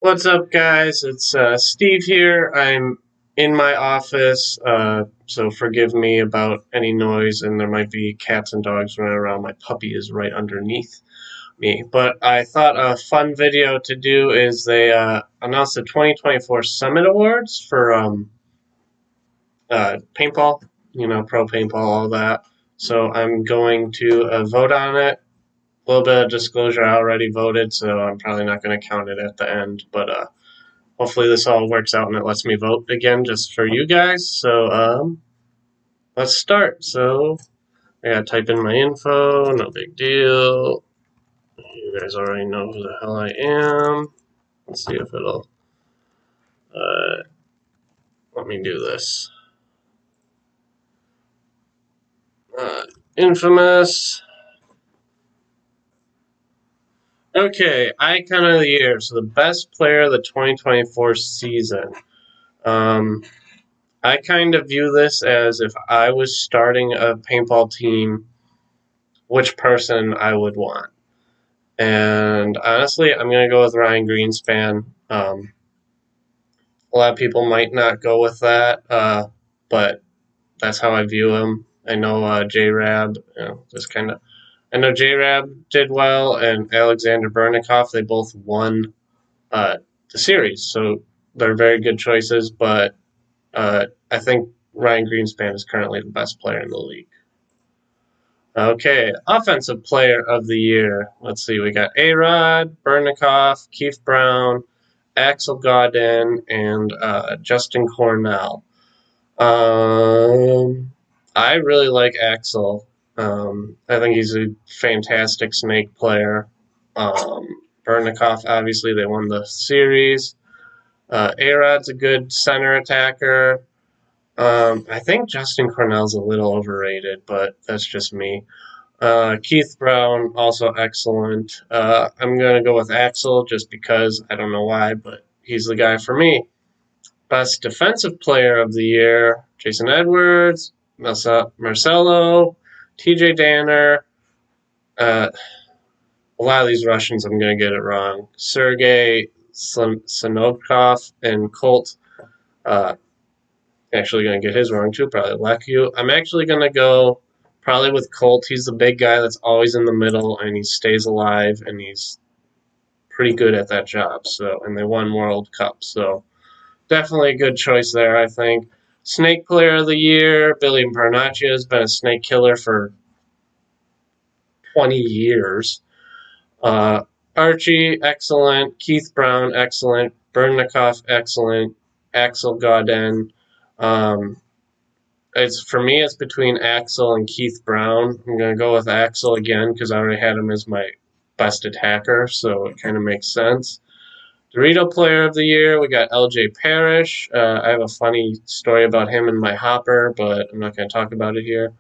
What's up, guys? It's Steve here. I'm in my office, so forgive me about any noise, and there might be cats and dogs running around. My puppy is right underneath me. But I thought a fun video to do is they announced the 2024 Summit Awards for paintball, pro paintball, all that. So I'm going to vote on it. A little bit of disclosure, I already voted, so I'm probably not going to count it at the end, but hopefully this all works out and it lets me vote again just for you guys. So let's start. So I gotta type in my info, no big deal. You guys already know who the hell I am. Let's see if it'll let me do this. Uh, Infamous. Okay, Icon of the Year. So the best player of the 2024 season. Um, I kind of view this as if I was starting a paintball team, which person I would want. And honestly, I'm going to go with Ryan Greenspan. A lot of people might not go with that, but that's how I view him. I know J-Rab, just kind of. I know J-Rab did well, and Alexander Burnikoff, they both won the series. So they're very good choices, but I think Ryan Greenspan is currently the best player in the league. Okay, offensive player of the year. Let's see, we got A-Rod, Burnikoff, Keith Brown, Axel Godin, and Justin Cornell. I really like Axel. I think he's a fantastic snake player. Burnikoff, obviously, they won the series. A-Rod's a good center attacker. I think Justin Cornell's a little overrated, but that's just me. Keith Brown, also excellent. I'm going to go with Axel just because I don't know why, but he's the guy for me. Best defensive player of the year, Jason Edwards, Marcelo, TJ Danner. A lot of these Russians, I'm going to get it wrong. Sergey Sinokov and Colt. Actually going to get his wrong too, probably Leku. I'm actually going to go probably with Colt. He's the big guy that's always in the middle, and he stays alive, and he's pretty good at that job. So, and they won World Cup, so definitely a good choice there, I think. Snake Player of the Year, Billy Bernacchi has been a snake killer for 20 years. Archie, excellent. Keith Brown, excellent. Burnikoff, excellent. Axel Godin. It's for me. It's between Axel and Keith Brown. I'm gonna go with Axel again because I already had him as my best attacker, so it kind of makes sense. Dorito Player of the Year, we got LJ Parrish. I have a funny story about him in my hopper, but I'm not going to talk about it here.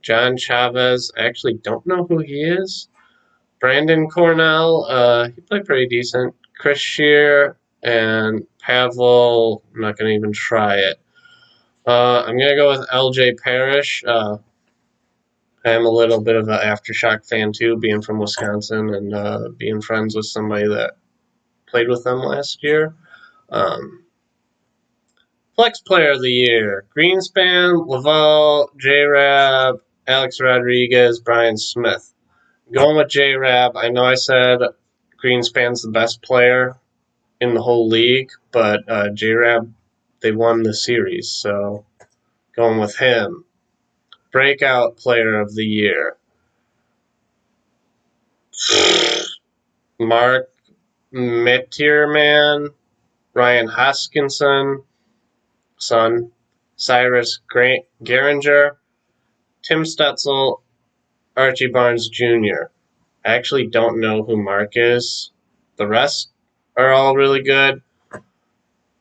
John Chavez, I actually don't know who he is. Brandon Cornell, he played pretty decent. Chris Shear and Pavel, I'm not going to even try it. I'm going to go with LJ Parrish. I'm a little bit of an Aftershock fan too, being from Wisconsin and being friends with somebody that played with them last year. Flex Player of the Year, Greenspan, Laval, J-Rab, Alex Rodriguez, Brian Smith. Going with J-Rab, I know I said Greenspan's the best player in the whole league, but J-Rab, they won the series, so going with him. Breakout Player of the Year, Mark Mitierman, Ryan Hoskinson, son, Cyrus Geringer, Tim Stutzel, Archie Barnes Jr. I actually don't know who Mark is. The rest are all really good.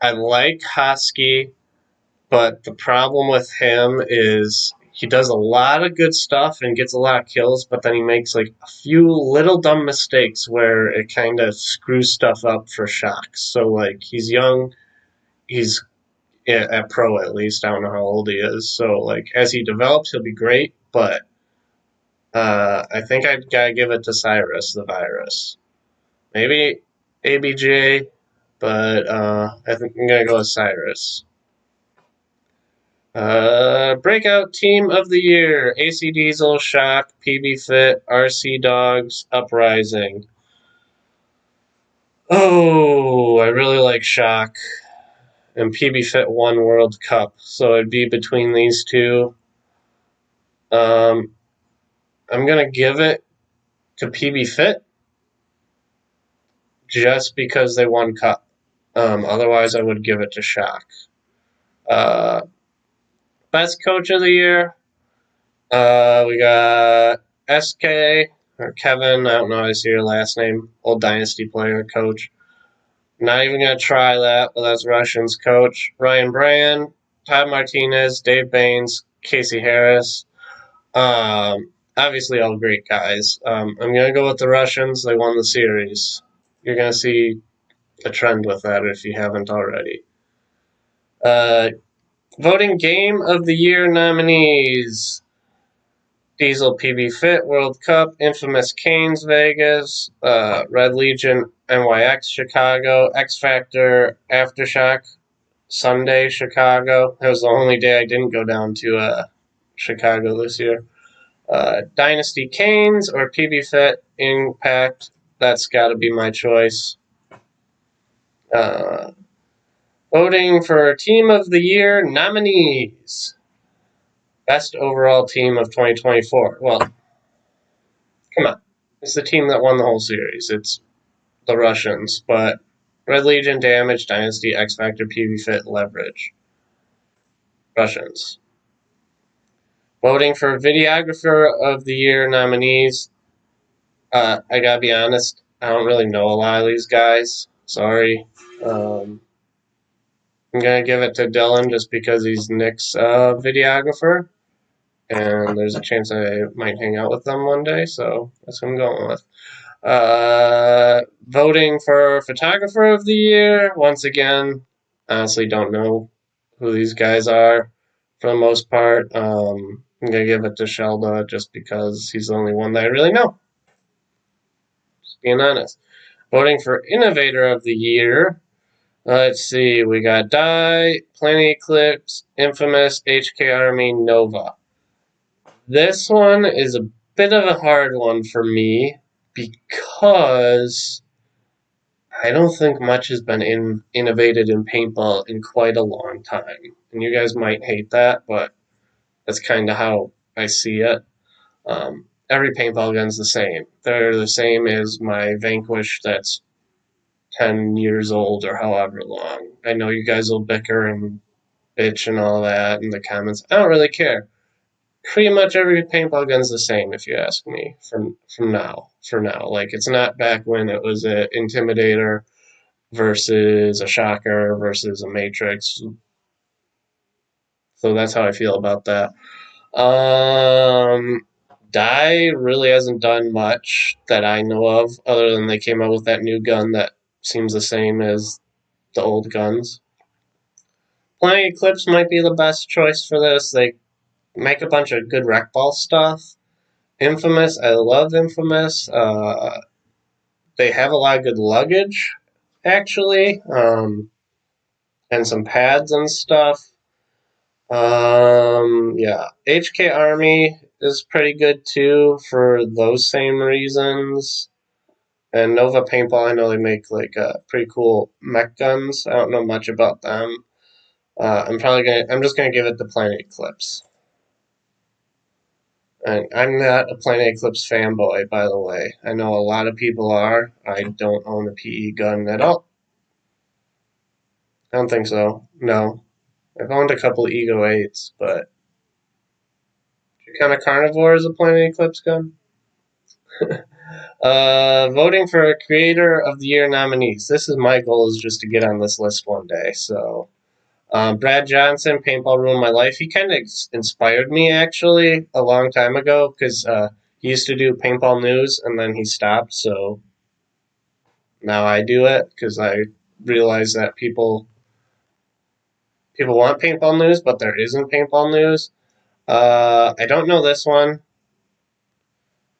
I like Hosky, but the problem with him is he does a lot of good stuff and gets a lot of kills, but then he makes like a few little dumb mistakes where it kind of screws stuff up for Shocks. So like he's young, he's at pro at least. I don't know how old he is. So like as he develops, he'll be great. But I think I'd gotta give it to Cyrus the Virus. Maybe ABJ. but I think I'm gonna go with Cyrus. Breakout team of the year: AC Diesel, Shock, PB Fit, RC Dogs, Uprising. Oh, I really like Shock, and PB Fit won World Cup, so it'd be between these two. I'm gonna give it to PB Fit just because they won Cup. Otherwise, I would give it to Shock. Uh, Best coach of the year. We got SK or Kevin. I don't know how to say your last name. Old Dynasty player, coach. Not even gonna try that, but that's Russians coach. Ryan Brand, Todd Martinez, Dave Baines, Casey Harris. Obviously all great guys. I'm gonna go with the Russians. They won the series. You're gonna see a trend with that if you haven't already. Voting Game of the Year nominees: Diesel PB Fit World Cup, Infamous Canes Vegas, Red Legion NYX Chicago, X Factor Aftershock Sunday Chicago. That was the only day I didn't go down to Chicago this year. Dynasty Canes or PB Fit Impact. That's got to be my choice. Voting for Team of the Year nominees. Best overall team of 2024. Well, come on. It's the team that won the whole series. It's the Russians, but Red Legion, Damage, Dynasty, X Factor, PB Fit, Leverage. Russians. Voting for Videographer of the Year nominees. I gotta be honest, I don't really know a lot of these guys. Sorry. I'm gonna give it to Dylan just because he's Nick's videographer, and there's a chance I might hang out with them one day, so that's what I'm going with. Voting for Photographer of the Year, once again, honestly don't know who these guys are for the most part. I'm gonna give it to Shelda just because he's the only one that I really know. Just being honest. Voting for Innovator of the Year. Let's see, we got Die, Planet Eclipse, Infamous, HK Army, Nova. This one is a bit of a hard one for me because I don't think much has been innovated in paintball in quite a long time. And you guys might hate that, but that's kind of how I see it. Every paintball gun's the same. They're the same as my Vanquish that's 10 years old or however long. I know you guys will bicker and bitch and all that in the comments. I don't really care. Pretty much every paintball gun's the same, if you ask me. For now, like it's not back when it was an Intimidator versus a Shocker versus a Matrix. So that's how I feel about that. Die really hasn't done much that I know of, other than they came out with that new gun that seems the same as the old guns. Planet Eclipse might be the best choice for this. They make a bunch of good rec ball stuff. Infamous, I love Infamous. They have a lot of good luggage, actually, and some pads and stuff. Yeah, HK Army is pretty good too for those same reasons. And Nova Paintball, I know they make like pretty cool mech guns. I don't know much about them. I'm just gonna give it the Planet Eclipse. And I'm not a Planet Eclipse fanboy, by the way. I know a lot of people are. I don't own a PE gun at all. I don't think so. No. I've owned a couple Ego 8s, but kind of Carnivore is a Planet Eclipse gun. Voting for a Creator of the Year nominees. This is my goal, is just to get on this list one day. So, Brad Johnson, Paintball Ruined My Life. He kind of inspired me, actually, a long time ago, because he used to do Paintball News, and then he stopped, so now I do it, because I realize that people want Paintball News, but there isn't Paintball News. I don't know this one.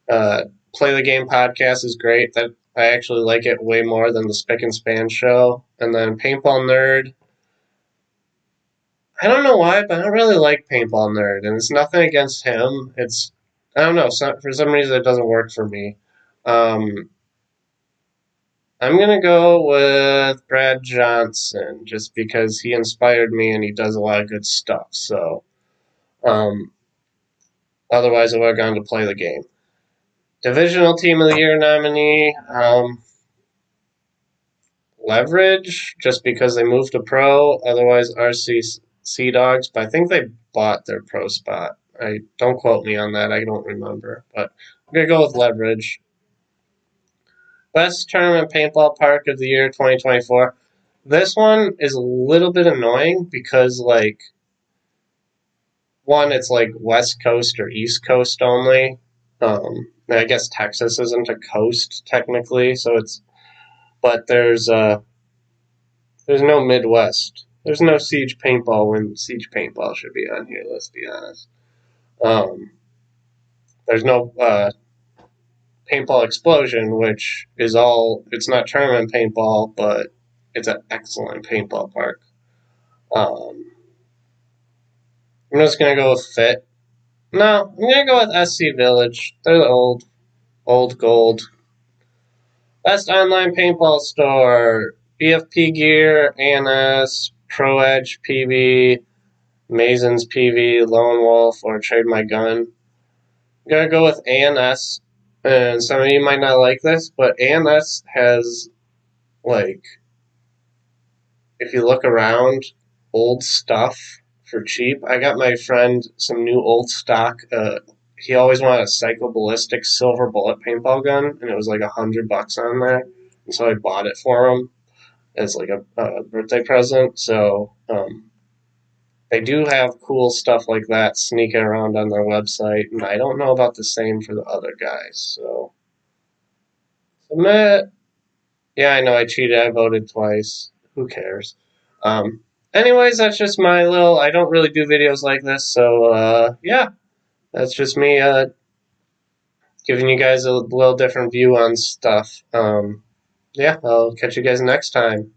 Play the Game podcast is great. That I actually like it way more than the Spick and Span show. And then Paintball Nerd. I don't know why, but I don't really like Paintball Nerd, and it's nothing against him. It's I don't know. For some reason, it doesn't work for me. Um, I'm gonna go with Brad Johnson just because he inspired me and he does a lot of good stuff. So, um, otherwise, I would have gone to play the game. Divisional Team of the Year nominee, Leverage, just because they moved to pro. Otherwise, RC Sea Dogs, but I think they bought their pro spot. I don't quote me on that. I don't remember, but I'm gonna go with Leverage. Best Tournament Paintball Park of the Year 2024. This one is a little bit annoying because, like, one, it's like West Coast or East Coast only. I guess Texas isn't a coast technically, so it's. But there's no Midwest. There's no Siege Paintball when Siege Paintball should be on here. Let's be honest. Um, there's no Paintball Explosion, which is all. It's not tournament paintball, but it's an excellent paintball park. Um, I'm just gonna go with Fit. No, I'm gonna go with SC Village. They're the old gold. Best online paintball store: BFP Gear, ANS, Pro Edge PV, Mason's PV, Lone Wolf, or Trade My Gun. I'm gonna go with ANS, and some of you might not like this, but ANS has, like, if you look around, old stuff for cheap. I got my friend some new old stock. He always wanted a psychoballistic silver bullet paintball gun, and it was like $100 on there, and so I bought it for him as like a birthday present. So they do have cool stuff like that sneaking around on their website, and I don't know about the same for the other guys. So submit. Yeah, I know I cheated. I voted twice. Who cares? Um, anyways, that's just my little. I don't really do videos like this, so yeah, that's just me giving you guys a little different view on stuff. Yeah, I'll catch you guys next time.